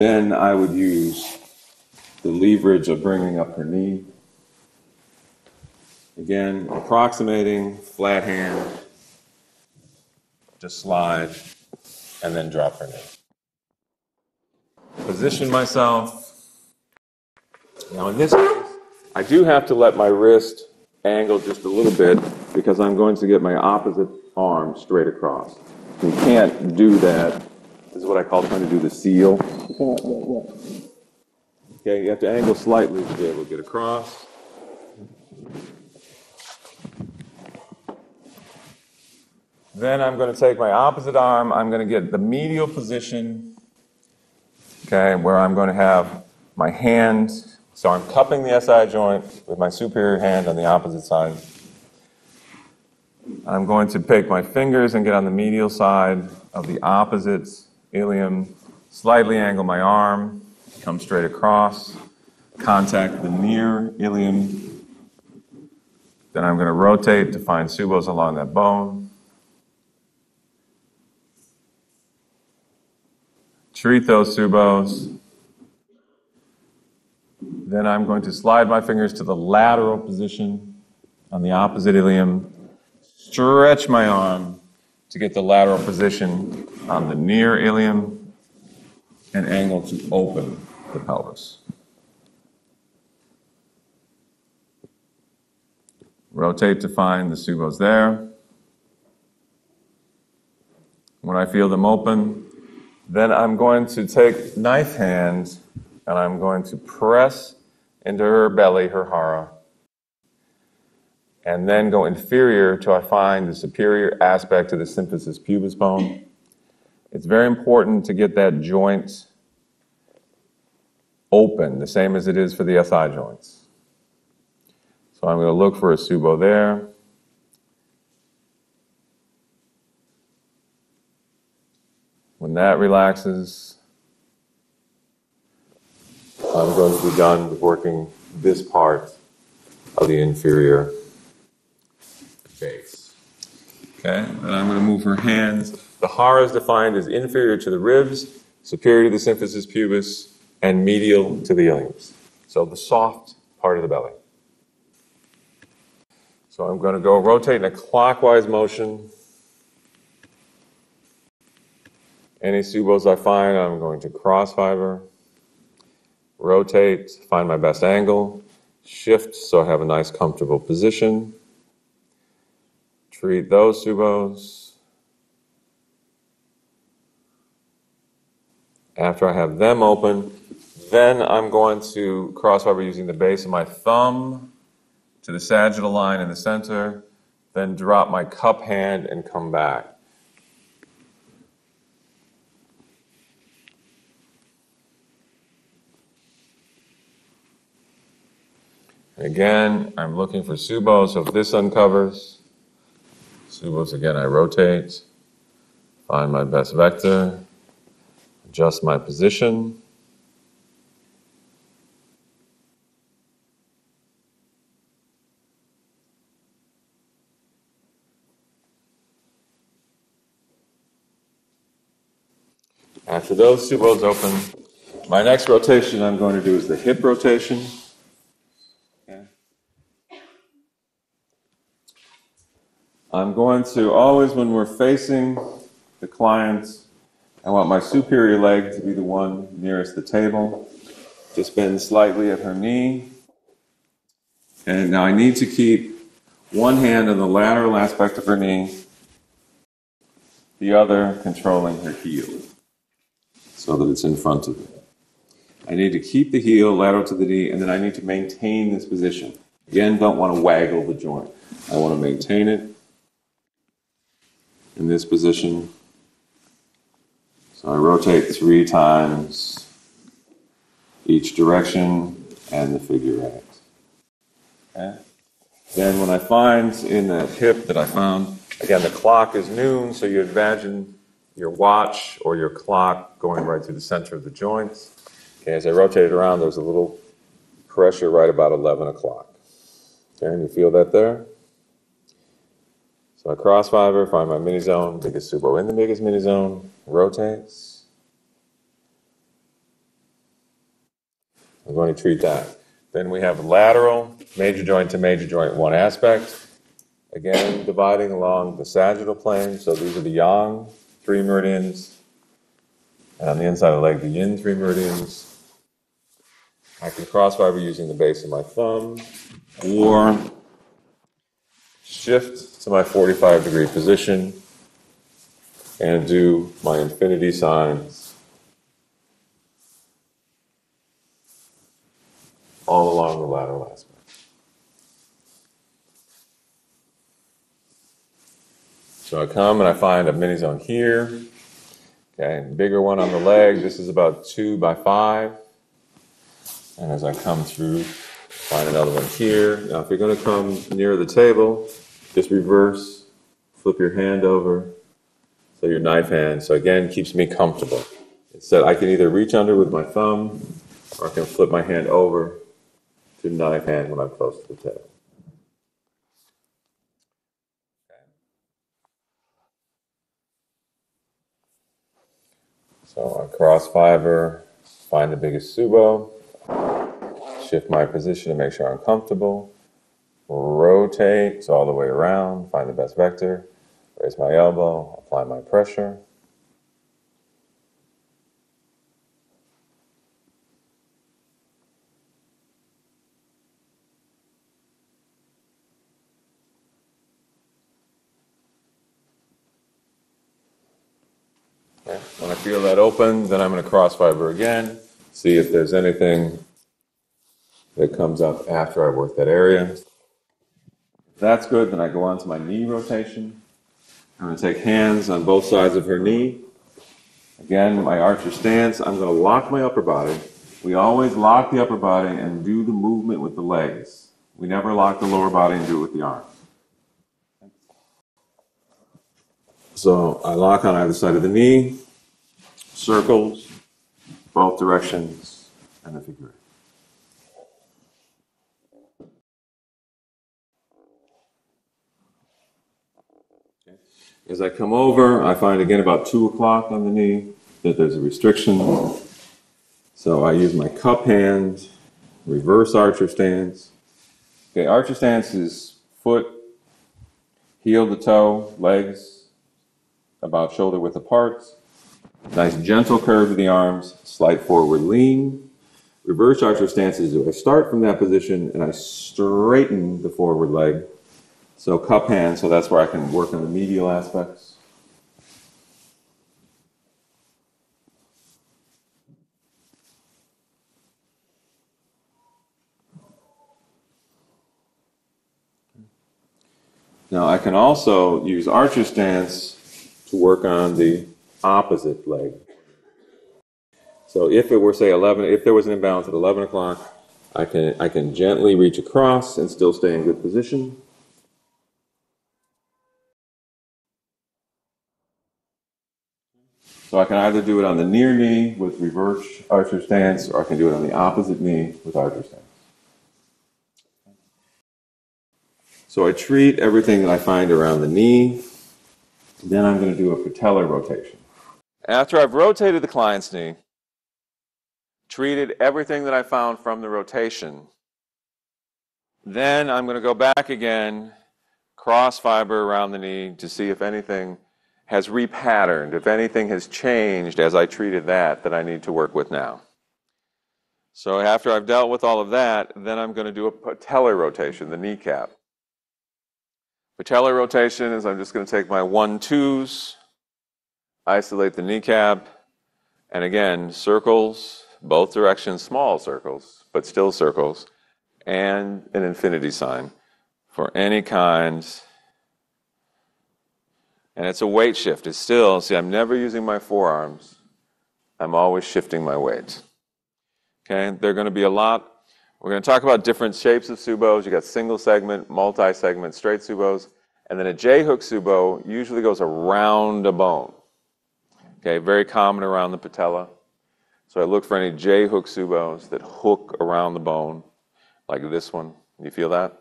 Then I would use the leverage of bringing up her knee. Again, approximating, flat hand, just slide, and then drop her knee. Position myself. Now in this case, I do have to let my wrist angle just a little bit because I'm going to get my opposite arm straight across. You can't do that. This is what I call trying to do the seal. Okay, you have to angle slightly to be able to get across. Then I'm going to take my opposite arm. I'm going to get the medial position, okay, where I'm going to have my hand. So I'm cupping the SI joint with my superior hand on the opposite side. I'm going to take my fingers and get on the medial side of the opposite ilium, slightly angle my arm, come straight across, contact the near ilium. Then I'm going to rotate to find suos along that bone. Treat those suos. Then I'm going to slide my fingers to the lateral position on the opposite ilium, stretch my arm to get the lateral position on the near ilium, and angle to open the pelvis. Rotate to find the suos there. When I feel them open, then I'm going to take knife hand and I'm going to press into her belly, her hara, and then go inferior till I find the superior aspect of the symphysis pubis bone. It's very important to get that joint open, the same as it is for the SI joints. So I'm going to look for a subo there. When that relaxes, I'm going to be done with working this part of the inferior base. Okay, and I'm going to move her hands. The hara is defined as inferior to the ribs, superior to the symphysis pubis, and medial to the iliums. So the soft part of the belly. So I'm going to go rotate in a clockwise motion. Any subos I find, I'm going to cross fiber, rotate, find my best angle, shift so I have a nice comfortable position, treat those subos. After I have them open, then I'm going to cross fiber using the base of my thumb to the sagittal line in the center, then drop my cup hand and come back. Again, I'm looking for subos, so if this uncovers, subos again, I rotate, find my best vector, adjust my position. After those subos open, my next rotation I'm going to do is the hip rotation. I'm going to always, when we're facing the client, I want my superior leg to be the one nearest the table. Just bend slightly at her knee. And now I need to keep one hand on the lateral aspect of her knee, the other controlling her heel, so that it's in front of me. I need to keep the heel lateral to the knee, and then I need to maintain this position. Again, don't want to waggle the joint. I want to maintain it in this position. So I rotate 3 times each direction and the figure 8. Okay. Then when I find in that hip that I found, again, the clock is noon, so you imagine your watch or your clock going right through the center of the joints. Okay, as I rotate it around, there's a little pressure right about 11 o'clock. Okay, and you feel that there? So I cross fiber, find my mini zone, biggest subo in the biggest mini zone, rotates. I'm going to treat that. Then we have lateral, major joint to major joint, one aspect. Again, dividing along the sagittal plane. So these are the yang 3 meridians. And on the inside of the leg, the yin 3 meridians. I can cross fiber using the base of my thumb or shift to my 45-degree position and do my infinity signs all along the lateral aspect. So I come and I find a mini zone here. Okay, bigger one on the leg. This is about 2 by 5. And as I come through, find another one here. Now, if you're going to come near the table, just reverse, flip your hand over, so your knife hand. So again, keeps me comfortable. Instead, I can either reach under with my thumb, or I can flip my hand over to knife hand when I'm close to the table. So I cross fiber, find the biggest subo, shift my position to make sure I'm comfortable, rotate, so all the way around, find the best vector, raise my elbow, apply my pressure. Okay. When I feel that open, then I'm going to cross fiber again, see if there's anything that comes up after I work that area. If that's good, then I go on to my knee rotation. I'm going to take hands on both sides of her knee. Again, my archer stance, I'm going to lock my upper body. We always lock the upper body and do the movement with the legs. We never lock the lower body and do it with the arms. So I lock on either side of the knee, circles, both directions, and the figure eight. Okay. As I come over, I find again about 2 o'clock on the knee that there's a restriction. So I use my cup hand, reverse archer stance. Okay, archer stance is foot, heel to toe, legs about shoulder width apart. Nice gentle curve of the arms, slight forward lean. Reverse archer stance is I start from that position and I straighten the forward leg. So cup hand, so that's where I can work on the medial aspects. Now I can also use archer stance to work on the opposite leg. So if it were, say, 11, if there was an imbalance at 11 o'clock, I can gently reach across and still stay in good position. So I can either do it on the near knee with reverse archer stance, or I can do it on the opposite knee with archer stance. So I treat everything that I find around the knee. Then I'm going to do a patella rotation. After I've rotated the client's knee, treated everything that I found from the rotation, then I'm going to go back again, cross fiber around the knee to see if anything has repatterned, if anything has changed as I treated that I need to work with now. So after I've dealt with all of that, then I'm going to do a patellar rotation, the kneecap. Patellar rotation is I'm just going to take my 1-2s, isolate the kneecap, and again, circles, both directions, small circles, but still circles, and an infinity sign for any kind. And it's a weight shift. It's still, see, I'm never using my forearms. I'm always shifting my weight. Okay, there are going to be a lot. We're going to talk about different shapes of subos. You got single segment, multi-segment, straight subos. And then a J-hook subo usually goes around a bone. Okay, very common around the patella. So I look for any J-hook subos that hook around the bone, like this one. You feel that?